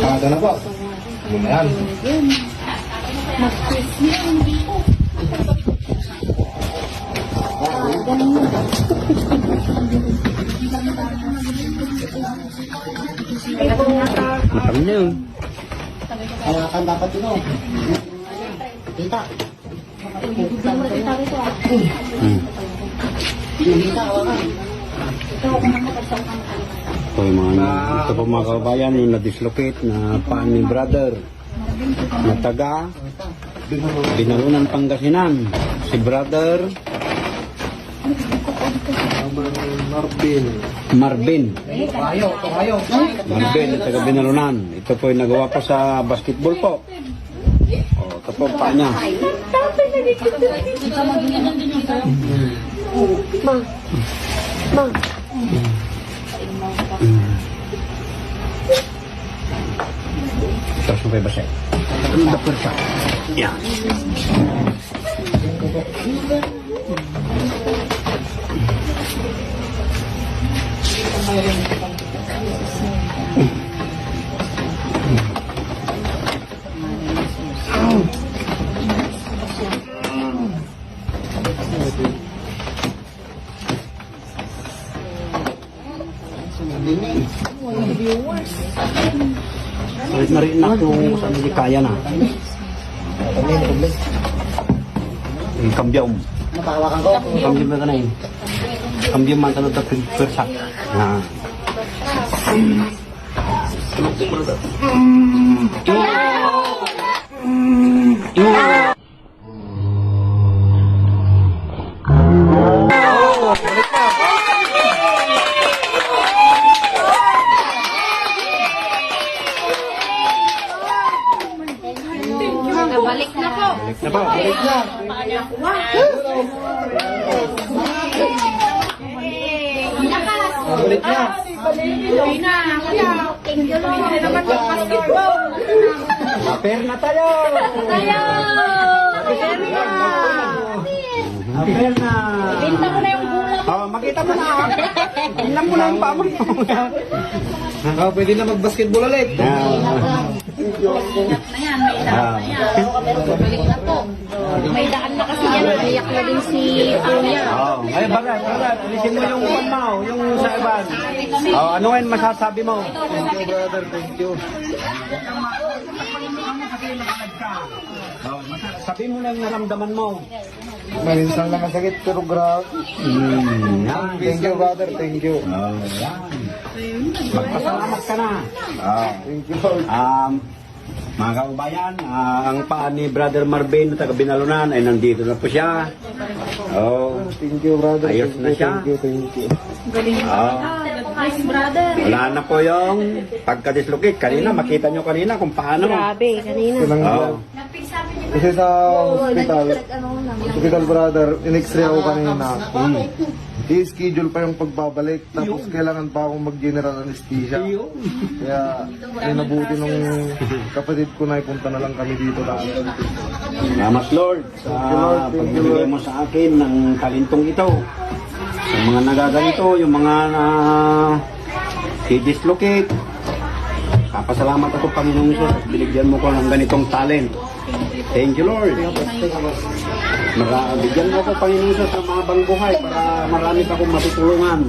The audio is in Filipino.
Pangaga na po. Ayan. Matang na yun. Kaya kan dapat yun o. Kita. Kita, hawakan. Ito po mga kababayan, yung na-dislocate na paan ni brother na taga Binalunan, Pangasinan. Si brother Marvin. Marvin, taga Binalunan. Ito po yung nagawa po sa basketball po. O, ito po pa niya. Terus sampai basah. Dapat tak? Ya. Sulit na rin na kung saan hindi kaya na. Yung kambyong. Napahawakan ko. Kambyong ba ka na yun? Kambyong man tanong na persak. Balik na po. Balik na po. Balik na. Balik na. Balik na. Thank you, Lord. Hindi naman mag-basketball. Aper na tayo! Tayo! Ayan na. Aper na! Binta ko na yung gula. Oh, makita mo na! Ilang mo na yung pamo. Pwede na mag-basketball ulit. Ingat na yan. May daan na yan. Balik na po. May daan na kasi yan. Naiyak na din si Kuya. Oh, ay bagat. Alisin mo yung pamaw, yung sa iban. Oh, ano ngayon masasabi mo? Thank you, brother. Thank you. Oh, sabi mo lang naramdaman mo. Minsan lang masakit pero grabe. Yan. Thank you, brother. Thank you. Oh, yan. Magpasalamat ka na. Thank you, Lord. Mga kaubayan, ang paan ni Brother Marvin na taga Binalunan ay nandito na po siya. Oh, Thank you, brother. Ayos na siya. Thank you, thank you. Nice, brother. Wala na po yung pagka-dislocate. Kanina, makita nyo kanina kung paano. Grabe, kanina. Sinang Oh. Kasi sa hospital, brother, in-x-ray ako kanina. I-schedule pa yung pagbabalik. Tapos kailangan pa akong mag-general anesthesia. Kaya nabuti nung kapatid ko na ipunta na lang kami dito. Salamat Lord sa pagbibigay mo sa akin ng talentong ito. Sa mga nagaganito, yung mga i-dislocate. Kapasalamat ako Panginoong Diyos at binigyan mo ko ng ganitong talent. Thank you Lord. Bigyan mo ako Panginoong Diyos sa mga buhay para marami pa akong matutulungan.